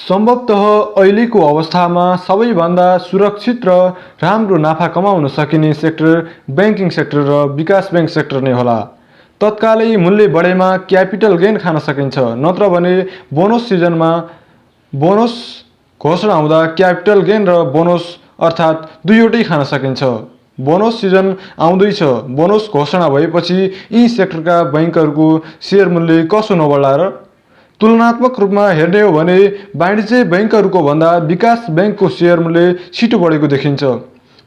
सम्भवतः अहिलेको अवस्थामा सबैभन्दा सुरक्षित र राम्रो नाफा कमाउन सकिने सेक्टर बैंकिङ सेक्टर र विकास बैंक सेक्टर नै होला। तत्कालै मूल्य बढेमा क्यापिटल गेन खान सकिन्छ, नत्र भने बोनस सिजनमा बोनस घोषणा हुँदा क्यापिटल गेन र बोनस अर्थात् दुईवटै खान सकिन्छ। बोनस सिजन आउँदैछ, बोनस घोषणा भएपछि यी सेक्टरका बैंकहरूको शेयर मूल्य कसो नबढ्ला र? तुलनात्मक रूपमा हेर्ने हो भने वाणिज्य बैंकहरूको भन्दा विकास बैंकको शेयर मूल्य छिटो बढेको देखिन्छ।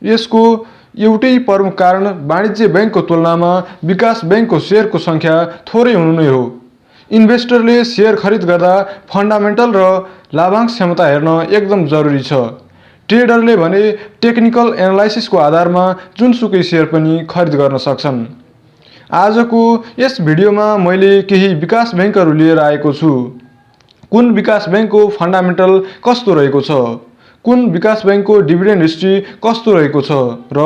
यसको एउटै प्रमुख कारण वाणिज्य बैंकको तुलनामा विकास बैंकको शेयरको संख्या थोरै हुनु नै हो। इन्भेस्टरले शेयर खरिद गर्दा फन्डामेन्टल र लाभांश क्षमता हेर्न एकदम जरुरी छ। ट्रेडरले भने टेक्निकल एनालाइसिसको आधारमा जुनसुकै शेयर पनि खरिद गर्न सक्छन्। आजको यस भिडियोमा मैले केही विकास बैंकहरू लिएर आएको छु। कुन विकास बैंकको फन्डामेन्टल कस्तो रहेको छ, कुन विकास बैंकको डिभिडेन्ड हिस्ट्री कस्तो रहेको छ र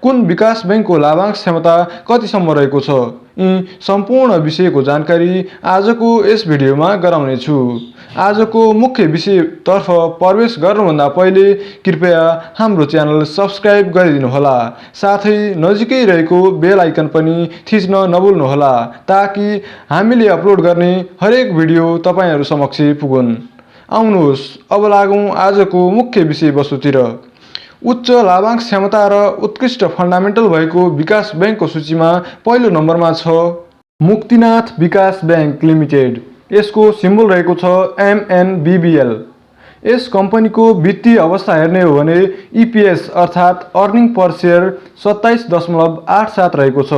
कुन विकास बैंकको लाभांश क्षमता कतिसम्म रहेको छ, यी सम्पूर्ण विषयको जानकारी आजको यस भिडियोमा गराउने छु। आजको मुख्य विषयतर्फ प्रवेश गर्नुभन्दा पहिले कृपया हाम्रो च्यानल सब्स्क्राइब गरिदिनुहोला, साथै नजिकै रहेको बेल आइकन पनि थिच्न नभुल्नुहोला ताकि हामीले अपलोड गर्ने हरेक भिडियो तपाईहरु समक्ष पुगुन्। आउनुहोस् अब लागौं आजको मुख्य विषयवस्तुतिर। उच्च लाभांश क्षमता र उत्कृष्ट फन्डामेन्टल भएको विकास बैंकको सूचीमा पहिलो नम्बरमा छ मुक्तिनाथ विकास बैंक लिमिटेड। यसको सिम्बल रहेको छ MNBBL। यस कम्पनीको वित्तीय अवस्था हेर्ने हो भने EPS अर्थात् अर्निङ पर शेयर 27.87 रहेको छ।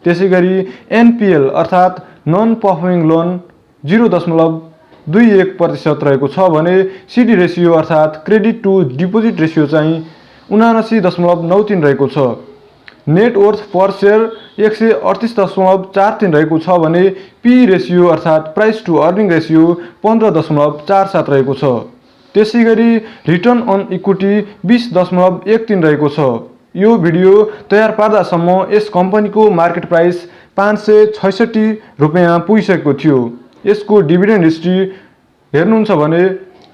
त्यसैगरी NPL अर्थात् नन पर्फर्मिङ लोन 0.21% रहेको छ भने CD रेशियो अर्थात् क्रेडिट टु डिपोजिट रेशियो चाहिँ 79.93 रहेको छ। नेट वर्थ पर शेयर 138.43 रहेको छ भने PE रेशियो अर्थात् प्राइस टु अर्निङ रेशियो 15.47 रहेको छ। त्यसैगरी रिटर्न अन इक्विटी 20.13 रहेको छ। यो भिडियो तयार पार्दासम्म यस कम्पनीको मार्केट प्राइस 566 रुपैयाँ पुगिसकेको थियो। यसको डिभिडेन्ड हिस्ट्री हेर्नुहुन्छ भने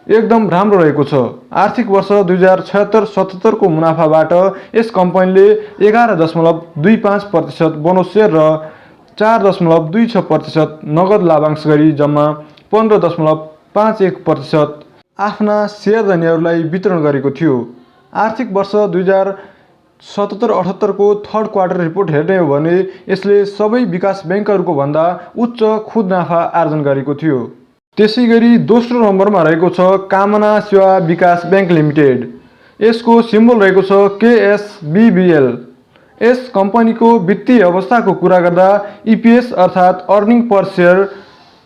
एकदम राम्रो रहेको छ। आर्थिक वर्ष 2076-77 को मुनाफाबाट यस कम्पनीले 11.25% बोनस शेयर र 4.26% नगद लाभांश गरी जम्मा 15.51% आफ्ना शेयरधनीहरूलाई वितरण गरेको थियो। आर्थिक वर्ष 2077-78 को थर्ड क्वार्टर रिपोर्ट हेर्ने हो भने यसले सबै विकास बैंकहरूको भन्दा उच्च खुद नाफा आर्जन गरेको थियो। त्यसैगरी दोस्रो नम्बरमा रहेको छ कामना सेवा विकास बैंक लिमिटेड। यसको सिम्बल रहेको छ KSBBL। यस कम्पनीको वित्तीय अवस्थाको कुरा गर्दा EPS अर्थात् अर्निङ पर शेयर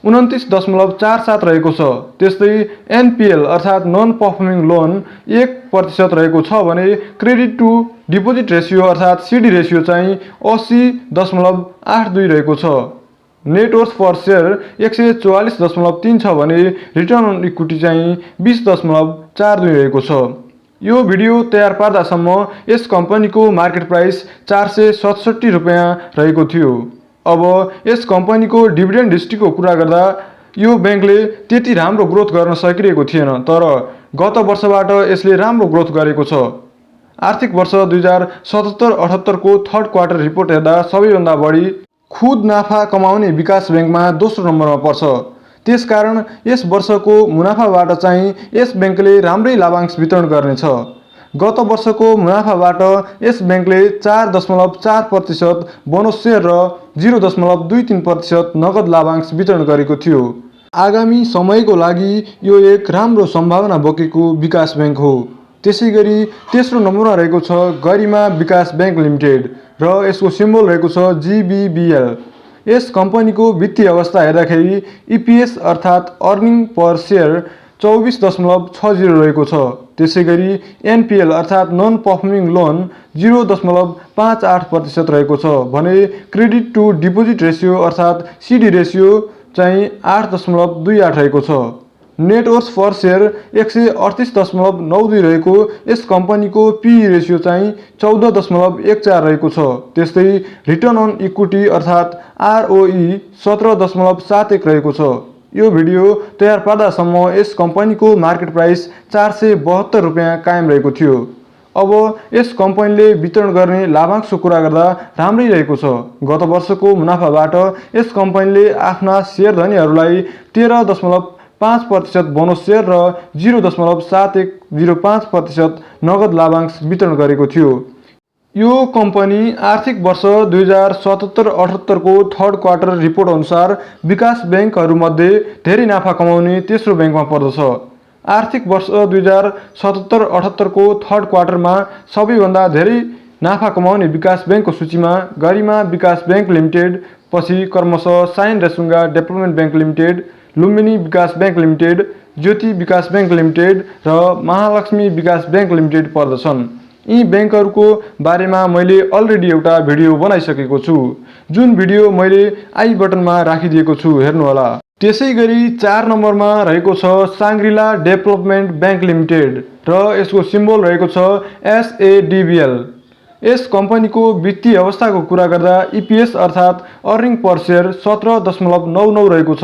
29.47 रहेको छ। त्यस्तै NPL अर्थात् नन पर्फर्मिङ लोन 1% रहेको छ भने क्रेडिट टु डिपोजिट रेशियो अर्थात् CD रेशियो चाहिँ 80.82 रहेको छ। नेट वर्थ पर शेयर 144.3 छ भने रिटर्न अन इक्विटी चाहिँ 20.42 रहेको छ। यो भिडियो तयार पार्दासम्म यस कम्पनीको मार्केट प्राइस 467 रुपैयाँ रहेको थियो। अब यस कम्पनीको डिभिडेन्ड हिस्ट्रीको कुरा गर्दा यो बैंकले त्यति राम्रो ग्रोथ गर्न सकिरहेको थिएन, तर गत वर्षबाट यसले राम्रो ग्रोथ गरेको छ। आर्थिक वर्ष 2077-78 को थर्ड क्वार्टर रिपोर्ट हेर्दा सबैभन्दा बढी खुद नाफा कमाउने विकास बैंकमा दोस्रो नम्बरमा पर्छ। त्यसकारण यस वर्षको मुनाफाबाट चाहिँ यस बैंकले राम्रै लाभांश वितरण गर्नेछ। गत वर्षको मुनाफाबाट यस बैंकले 4.4% बोनस शेयर र 0.23% नगद लाभांश वितरण गरेको थियो। आगामी समयको लागि यो एक राम्रो सम्भावना बोकेको विकास बैंक हो। त्यसैगरी तेस्रो नम्बरमा रहेको छ गरिमा विकास बैंक लिमिटेड र यसको सिम्बल रहेको छ GBBL। यस कम्पनीको वित्तीय अवस्था हेर्दाखेरि EPS अर्थात् अर्निङ पर शेयर 24.60 रहेको छ। त्यसैगरी NPL अर्थात् नन पर्फर्मिङ लोन 0.58% रहेको छ भने क्रेडिट टु डिपोजिट रेशियो अर्थात् CD रेशियो चाहिँ 8.28 रहेको छ। नेट वर्थ पर शेयर 138.92 रहेको यस कम्पनीको PE रेशियो चाहिँ 14.14 रहेको छ। त्यस्तै रिटर्न अन इक्विटी अर्थात् ROE 17.71 रहेको छ। यो भिडियो तयार पार्दासम्म यस कम्पनीको मार्केट प्राइस 472 रुपैयाँ कायम रहेको थियो। अब यस कम्पनीले वितरण गर्ने लाभांशको कुरा गर्दा राम्रै रहेको छ। गत वर्षको मुनाफाबाट यस कम्पनीले आफ्ना शेयरधनीहरूलाई 13.5% बोनस शेयर र 0.7105% नगद लाभांश वितरण गरेको थियो। यो कम्पनी आर्थिक वर्ष 2077-78 को थर्ड क्वार्टर रिपोर्ट अनुसार विकास बैंकहरूमध्ये धेरै नाफा कमाउने तेस्रो बैंकमा पर्दछ। आर्थिक वर्ष 2077-78 को थर्ड क्वार्टरमा सबैभन्दा धेरै नाफा कमाउने विकास बैंकको सूचीमा गरिमा विकास बैंक लिमिटेड, पछि क्रमशः Shine Resunga development bank limited, Lumbini Bikas bank limited, ज्योति विकास बैंक लिमिटेड र महालक्ष्मी विकास बैंक लिमिटेड पर्दछन्। यी बैंकहरूको बारेमा मैले अलरेडी एउटा भिडियो बनाइसकेको छु, जुन भिडियो मैले आई बटनमा राखिदिएको छु, हेर्नुहोला। त्यसैगरी 4 नम्बरमा रहेको छ शांग्रिला डेभलपमेन्ट बैंक लिमिटेड र यसको सिम्बल रहेको छ SADBL। यस कम्पनीको वित्तीय अवस्थाको कुरा गर्दा EPS अर्थात् अर्निङ पर शेयर 17.99 रहेको छ।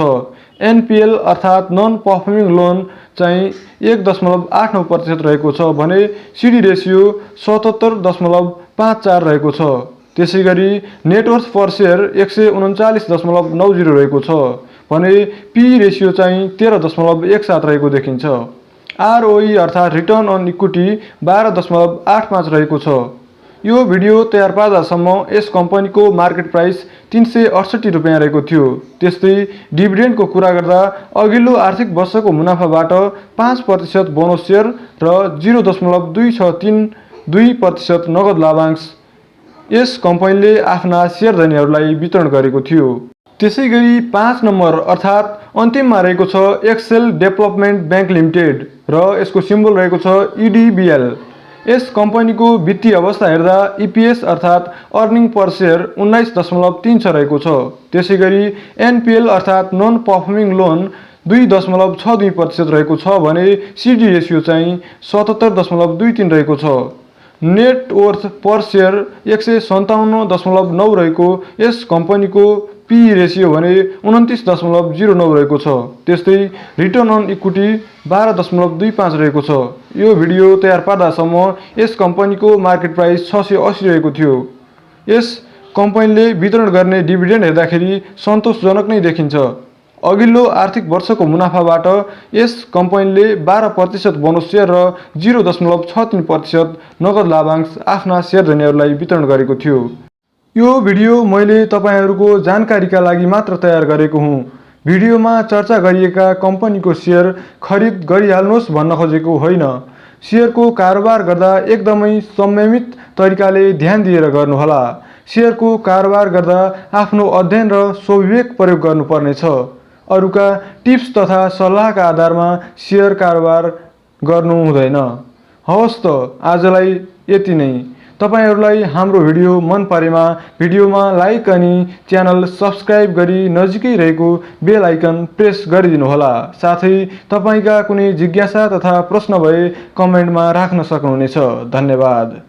NPL अर्थात् नन पर्फर्मिङ लोन चाहिँ 1.89% रहेको छ भने CD रेसियो 77.54 रहेको छ। त्यसैगरी नेटवर्थ पर शेयर 139.90 रहेको छ भने PE रेसियो चाहिँ 13.17 रहेको देखिन्छ। ROE अर्थात् रिटर्न अन इक्विटी 12.85 रहेको छ। यो भिडियो तयार पार्दासम्म यस कम्पनीको मार्केट प्राइस 368 रुपैयाँ रहेको थियो। त्यस्तै डिभिडेन्डको कुरा गर्दा अघिल्लो आर्थिक वर्षको मुनाफाबाट 5% बोनस शेयर र 0.2632% नगद लाभांश यस कम्पनीले आफ्ना शेयरधनीहरूलाई वितरण गरेको थियो। त्यसैगरी 5 नम्बर अर्थात् अन्तिममा रहेको छ एक्सेल डेभलपमेन्ट बैंक लिमिटेड र यसको सिम्बल रहेको छ EDBL। यस कम्पनीको वित्तीय अवस्था हेर्दा EPS अर्थात् अर्निङ पर शेयर 19.36 रहेको छ। त्यसैगरी NPL अर्थात् नन पर्फर्मिङ लोन 2.62% रहेको छ भने CD रेसियो चाहिँ 77.23 रहेको छ। नेटवर्थ पर शेयर 157.9 रहेको यस कम्पनीको PE रेसियो भने 29.09 रहेको छ। त्यस्तै रिटर्न अन इक्विटी 12.25 रहेको छ। यो भिडियो तयार पार्दासम्म यस कम्पनीको मार्केट प्राइस 680 रहेको थियो। यस कम्पनीले वितरण गर्ने डिभिडेन्ड हेर्दाखेरि सन्तोषजनक नै देखिन्छ। अघिल्लो आर्थिक वर्षको मुनाफाबाट यस कम्पनीले 12% बोनस शेयर र 0.63% नगद लाभांश आफ्ना शेयरधनीहरूलाई वितरण गरेको थियो। यो भिडियो मैले तपाईहरुको जानकारीका लागि मात्र तयार गरेको हुँ। भिडियोमा चर्चा गरिएका कम्पनीको शेयर खरिद गरिहाल्नुहोस् भन्न खोजेको होइन। शेयरको कारोबार गर्दा एकदमै संयमित तरिकाले ध्यान दिएर गर्नुहोला। शेयरको कारोबार गर्दा आफ्नो अध्ययन र स्वविवेक प्रयोग गर्नुपर्नेछ। अरूका टिप्स तथा सल्लाहका आधारमा शेयर कारोबार गर्नु हुँदैन। हवस् त आजलाई यति नै। तपाईहरुलाई हाम्रो भिडियो मन परेमा भिडियोमा लाइक अनि च्यानल सब्स्क्राइब गरी नजिकै रहेको बेल आइकन प्रेस गरिदिनुहोला। साथै तपाईका कुनै जिज्ञासा तथा प्रश्न भए कमेन्टमा राख्न सक्नुहुनेछ। धन्यवाद।